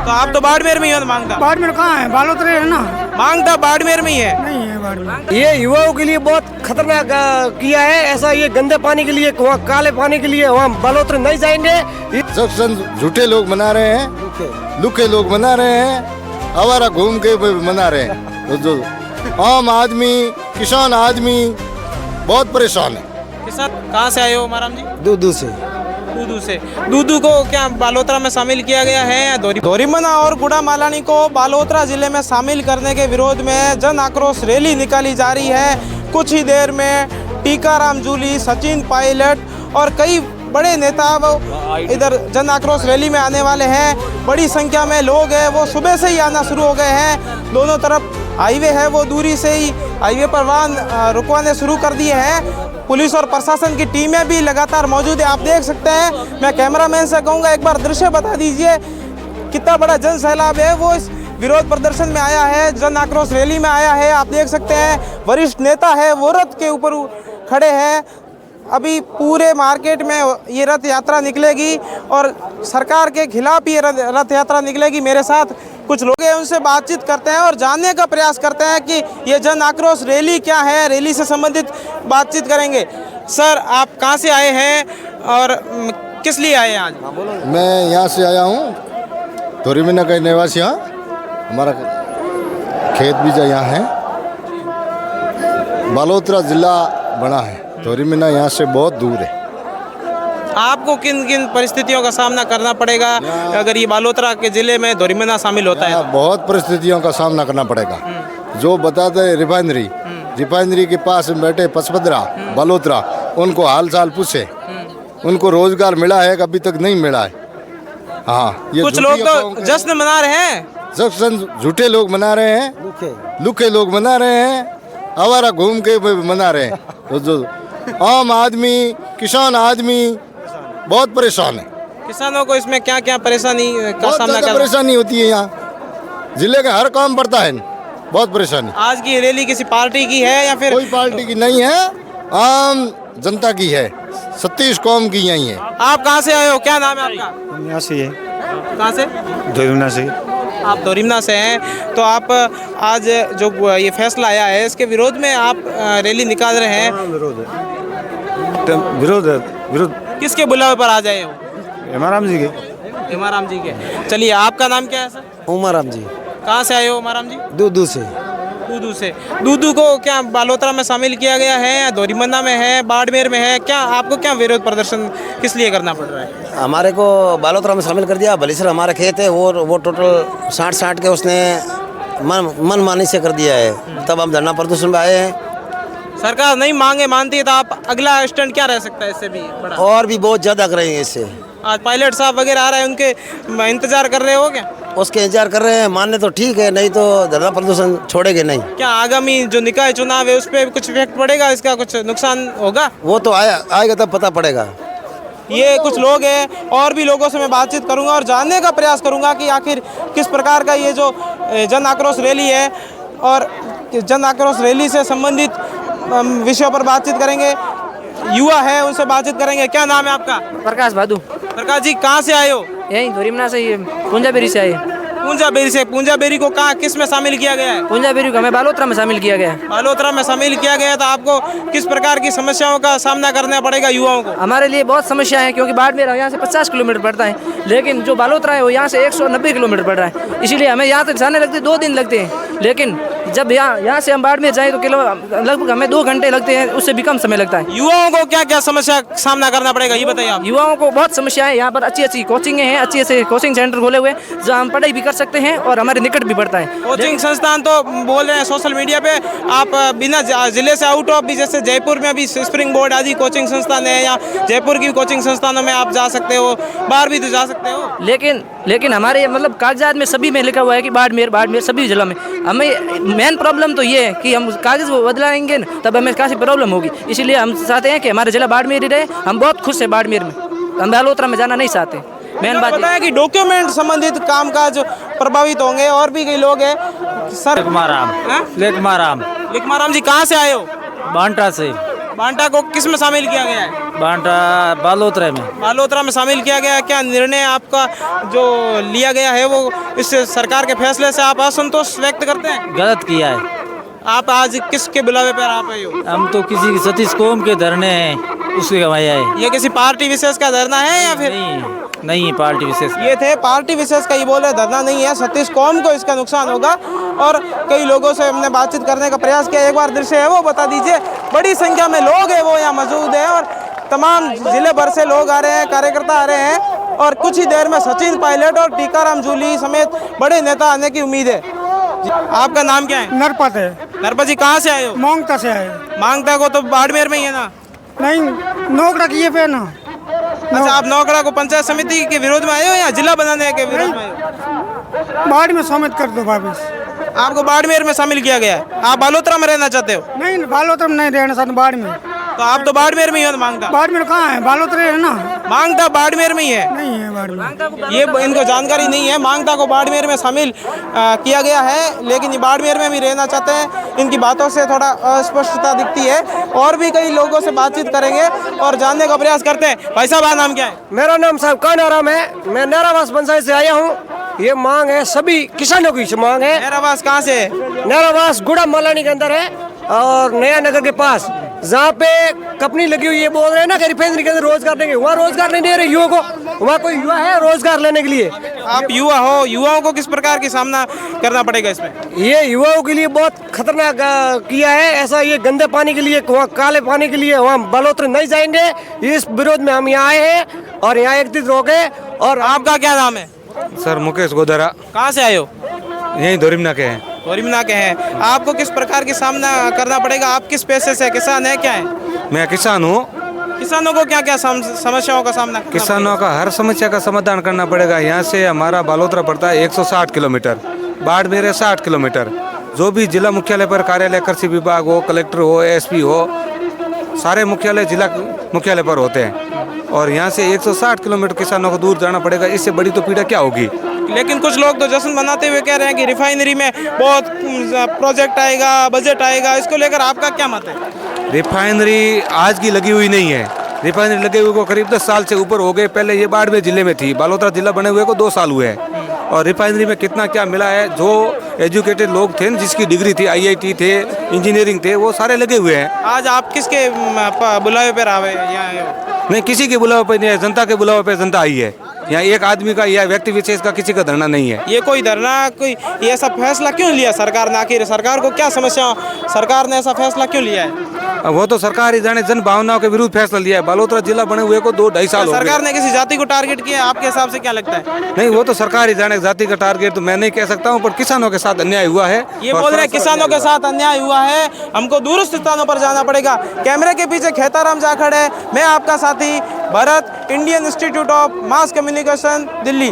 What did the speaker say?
तो आप तो बाड़मेर में ही हो, मांगता बाड़मेर कहाँ है? बालोतरा है ना। मांगता बाड़मेर में ही है। नहीं है बाड़मेर। ये युवाओं के लिए बहुत खतरनाक किया है। ऐसा ये गंदे पानी के लिए, वहाँ काले पानी के लिए वहाँ बालोतरा नहीं जाएंगे। सब झूठे लोग मना रहे हैं, लुके लोग मना रहे हैं, आवारा घूम के मना रहे हैं। जो आम आदमी, किसान आदमी बहुत परेशान है। किसान कहाँ से आए हो माराम जी? दूधू से। दूधू से। दूधू को क्या बालोतरा में शामिल किया गया है या धोरीमना और गुड़ामालानी को बालोतरा जिले में शामिल करने के विरोध में जन आक्रोश रैली निकाली जा रही है। कुछ ही देर में टीकाराम जूली, सचिन पायलट और कई बड़े नेता वो इधर जन आक्रोश रैली में आने वाले हैं। बड़ी संख्या में लोग हैं, वो सुबह से ही आना शुरू हो गए हैं। दोनों तरफ हाईवे है, वो दूरी से ही हाईवे पर वाहन रुकवाने शुरू कर दिए हैं। पुलिस और प्रशासन की टीमें भी लगातार मौजूद है, आप देख सकते हैं। मैं कैमरामैन से कहूँगा एक बार दृश्य बता दीजिए, कितना बड़ा जन सैलाब है वो इस विरोध प्रदर्शन में आया है, जन आक्रोश रैली में आया है। आप देख सकते हैं वरिष्ठ नेता है वो रथ के ऊपर खड़े हैं। अभी पूरे मार्केट में ये रथ यात्रा निकलेगी और सरकार के खिलाफ ये रथ यात्रा निकलेगी। मेरे साथ कुछ लोग हैं, उनसे बातचीत करते हैं और जानने का प्रयास करते हैं कि ये जन आक्रोश रैली क्या है, रैली से संबंधित बातचीत करेंगे। सर, आप कहाँ से आए हैं और किस लिए आए हैं आज? मैं यहाँ से आया हूँ, धोरीमना का निवासी। यहाँ हमारा खेत भी जो यहाँ है। बालोतरा जिला बना है, धोरीमना यहाँ से बहुत दूर है। आपको किन किन परिस्थितियों का सामना करना पड़ेगा अगर ये बालोतरा के जिले में धोरीमना शामिल होता है? बहुत परिस्थितियों का सामना करना पड़ेगा। जो बताते हैं रिफाइनरी के पास बैठे पचपदरा बालोतरा, उनको हाल चाल पूछे, उनको रोजगार मिला है अभी तक नहीं मिला है। हाँ, ये कुछ लोग तो जश्न मना रहे हैं। जश्न झूठे लोग मना रहे हैं, लुके लोग मना रहे हैं, आवारा घूम के मना रहे हैं। जो आम आदमी, किसान आदमी बहुत परेशान है। किसानों को इसमें क्या क्या परेशानी का सामना करना? परेशानी होती है यहाँ, जिले का हर काम पड़ता है, बहुत परेशानी। आज की रैली किसी पार्टी की है या फिर? कोई पार्टी की नहीं है, आम जनता की है, 36 कौम की यही है। आप कहाँ से आए हो, क्या नाम है आपका? यहाँ से है। कहाँ से? धोरीमना से। आप धोरीमना से हैं, तो आप आज जो ये फैसला आया है इसके विरोध में आप रैली निकाल रहे हैं। विरोध किसके बुलावे पर आ जाए हो? हेमाराम जी के। हेमाराम जी के। चलिए, आपका नाम क्या है सर? उमाराम जी। कहाँ से आए हो हेमाराम जी? दूधू से। दूधू से। दूधू को क्या बालोतरा में शामिल किया गया है या धोरीमना में है, बाड़मेर में है? क्या आपको क्या विरोध प्रदर्शन किस लिए करना पड़ रहा है? हमारे को बालोतरा में शामिल कर दिया। भले सर हमारा खेत है वो टोटल 60 के उसने मन मानी से कर दिया है। तब हम धरना प्रदर्शन में आए हैं। सरकार नहीं मांगे मानती है तो आप अगला स्टैंड क्या रह सकता है इससे भी बड़ा? और भी बहुत ज़्यादा करेंगे इससे। आज पायलट साहब वगैरह आ रहे हैं, उनके इंतजार कर रहे हो क्या? उसके इंतजार कर रहे हैं, मानने तो ठीक है, नहीं तो धरना प्रदर्शन छोड़ेंगे नहीं। क्या आगामी जो निकाय चुनाव है उस पर कुछ इफेक्ट पड़ेगा, इसका कुछ नुकसान होगा? वो तो आएगा तब पता पड़ेगा। ये कुछ लोग हैं, और भी लोगों से मैं बातचीत करूंगा और जानने का प्रयास करूंगा कि आखिर किस प्रकार का ये जो जन आक्रोश रैली है और जन आक्रोश रैली से संबंधित विषयों पर बातचीत करेंगे। युवा है, उनसे बातचीत करेंगे। क्या नाम है आपका? प्रकाश भादू। प्रकाश जी, कहाँ से आए हो? यही धोरीमना से ही, पूंजाबेरी से आए। पूंजाबेरी से। पूंजाबेरी को कहाँ किस में शामिल किया गया है? पूंजाबेरी को हमें बालोतरा में शामिल किया गया है। बालोतरा में शामिल किया गया, तो आपको किस प्रकार की समस्याओं का सामना करना पड़ेगा युवाओं को? हमारे लिए बहुत समस्या है, क्योंकि बाड़मेर यहाँ से 50 किलोमीटर पड़ता है, लेकिन जो बालोतरा है वो यहाँ से 190 किलोमीटर पड़ रहा है। इसीलिए हमें यहाँ तक जाने लगते 2 दिन लगते हैं, लेकिन जब यहाँ से हम बाड़मेर जाएँ तो लगभग हमें 2 घंटे लगते हैं, उससे भी कम समय लगता है। युवाओं को क्या क्या समस्या सामना करना पड़ेगा ये बताइए आप। युवाओं को बहुत समस्या है। यहाँ पर अच्छी कोचिंग हैं, अच्छे कोचिंग सेंटर खोले हुए हैं जहाँ हम पढ़ाई भी कर सकते हैं और हमारे निकट भी पड़ता है। कोचिंग संस्थान तो बोल रहे हैं सोशल मीडिया पे, आप बिना जिले से आउट ऑफ भी, जैसे जयपुर में भी स्प्रिंग बोर्ड आदि कोचिंग संस्थान है, या जयपुर की कोचिंग संस्थानों में आप जा सकते हो, बाहर भी तो जा सकते हो। लेकिन हमारे मतलब कागजात में सभी में लिखा हुआ है कि बाड़मेर सभी जिला में। हमें मेन प्रॉब्लम तो ये है कि हम कागज बदलाएंगे न तब हमें काफ़ी प्रॉब्लम होगी। इसीलिए हम चाहते हैं कि हमारे जिला बाड़मेर ही रहे। हम बहुत खुश हैं बाड़मेर में, हम बालोतरा में जाना नहीं चाहते। मेन बात है कि डॉक्यूमेंट संबंधित कामकाज प्रभावित होंगे। और भी कई लोग हैं। सर, लेकमाराम। लिखमाराम जी, कहाँ से आए हो? बांटा से। बांटा को किस में शामिल किया गया है? बांटा बालोतरा में। बालोतरा में शामिल किया गया। क्या निर्णय आपका जो लिया गया है वो इस सरकार के फैसले से आप असंतोष व्यक्त करते हैं? गलत किया है। आप आज किसके बुलावे पर आप आए हो? हम तो किसी की सतीश कोम के धरने हैं उसके कमाया है। ये किसी पार्टी विशेष का धरना है या फिर नहीं पार्टी विशेष। ये थे पार्टी विशेष का, ये बोल रहे धरना नहीं है, सतीश कौम को इसका नुकसान होगा। और कई लोगों से हमने बातचीत करने का प्रयास किया। एक बार दृश्य है वो बता दीजिए। बड़ी संख्या में लोग हैं वो यहाँ मौजूद हैं और तमाम जिले भर से लोग आ रहे हैं, कार्यकर्ता आ रहे हैं और कुछ ही देर में सचिन पायलट और टीकाराम जूली समेत बड़े नेता आने की उम्मीद है। आपका नाम क्या है? नरपत है। नरपत जी कहाँ से आए हो? मोंगता से आए। मांगता को तो बाड़मेर में ही है ना? नहीं, नोकड़ा किए पे ना। अच्छा, आप नौकड़ा को पंचायत समिति के विरोध में आए हो या जिला बनाने के विरोध में आए हो? बाढ़ में शामिल कर दो वापिस। आपको बाड़मेर में शामिल किया गया है। आप बालोतरा में रहना चाहते हो? नहीं, बालोतरा में नहीं रहना चाहते, बाढ़ में। तो आप तो बाड़मेर में ही हो। मांगता बाढ़ में कहाँ है? बालोतरा है ना। मांगता बाड़मेर में ही है। नहीं है बाढ़ में। ये इनको जानकारी नहीं है। मांगता को बाड़मेर में शामिल किया गया है, लेकिन ये बाड़मेर में भी रहना चाहते हैं। इनकी बातों से थोड़ा अस्पष्टता दिखती है। और भी कई लोगों से बातचीत करेंगे और जानने का प्रयास करते हैं। भाई साहब, नाम क्या है? मेरा नाम साहब कानाराम है। मैं नैरावास पंचायत से आया हूँ। ये मांग है सभी किसानों की मांग है। नैरावास कहाँ से है? नैरावास गुड़ा मालानी के अंदर है और नया नगर के पास, जहाँ पे कंपनी लगी हुई है। बोल रहे हैं ना कि रिफाइनरी के अंदर रोजगार देंगे, वहाँ रोजगार नहीं दे रहे युवाओं को। वहाँ कोई युवा है रोजगार लेने के लिए? आप युवा हो, युवाओं को किस प्रकार की सामना करना पड़ेगा इसमें? ये युवाओं के लिए बहुत खतरनाक किया है। ऐसा ये गंदे पानी के लिए, वहाँ काले पानी के लिए वहाँ बालोतरा नहीं जाएंगे। इस विरोध में हम यहाँ आए हैं और यहाँ एक दिन रोके। और आपका क्या नाम है? सर मुकेश गोदरा। कहाँ से आए हो? यही दोरिमना के हैं। दोरिमना के हैं। आपको किस प्रकार की सामना करना पड़ेगा? आप किस पेशे से? किसान है क्या है? मैं किसान हूँ। किसानों को क्या क्या समस्याओं का सामना करना किसानों का हर समस्या का समाधान करना पड़ेगा। यहाँ से हमारा बालोतरा पड़ता है 160 किलोमीटर, बाड़मेर है 60 किलोमीटर। जो भी जिला मुख्यालय पर कार्यालय, कृषि विभाग हो, कलेक्टर हो, एसपी हो, सारे मुख्यालय जिला मुख्यालय पर होते हैं। और यहाँ से 160 किलोमीटर किसानों को दूर जाना पड़ेगा। इससे बड़ी तो पीड़ा क्या होगी? लेकिन कुछ लोग तो जश्न मनाते हुए कह रहे हैं कि रिफाइनरी में बहुत प्रोजेक्ट आएगा, बजट आएगा। इसको लेकर आपका क्या मत है? रिफाइनरी आज की लगी हुई नहीं है। रिफाइनरी लगे हुए को करीब 10 साल से ऊपर हो गए। पहले ये बाड़मेर जिले में थी, बालोतरा जिला बने हुए को 2 साल हुए हैं। और रिफाइनरी में कितना क्या मिला है? जो एजुकेटेड लोग थे, जिसकी डिग्री थी, IIT थे, इंजीनियरिंग थे, वो सारे लगे हुए हैं। आज आप किसके बुलावे पर आए यहाँ? नहीं, किसी के बुलावे पर नहीं है, जनता के बुलावे पर जनता आई है। यहाँ एक आदमी का या व्यक्ति विशेष का किसी का धरना नहीं है। ये कोई धरना, कोई ये ऐसा फैसला क्यों लिया सरकार ने? आखिर सरकार को क्या समस्या, सरकार ने ऐसा फैसला क्यों लिया है? अब वो तो सरकार ही जाने, जन भावनाओं के विरुद्ध फैसला लिया है। बालोतरा जिला बने हुए को 2-2.5 साल हो गए। सरकार ने किसी जाति को टारगेट किया? आपके हिसाब से क्या लगता है? नहीं, वो तो सरकार ही जाने। जाति का टारगेट तो मैं नहीं कह सकता हूँ, पर किसानों के साथ अन्याय हुआ है। ये बोल रहे हैं किसानों के साथ अन्याय हुआ है, हमको दूरस्थ स्थानों पर जाना पड़ेगा। कैमरे के पीछे खेताराम जाखड़ है, मैं आपका साथी Bharat, Indian institute of mass communication, Delhi.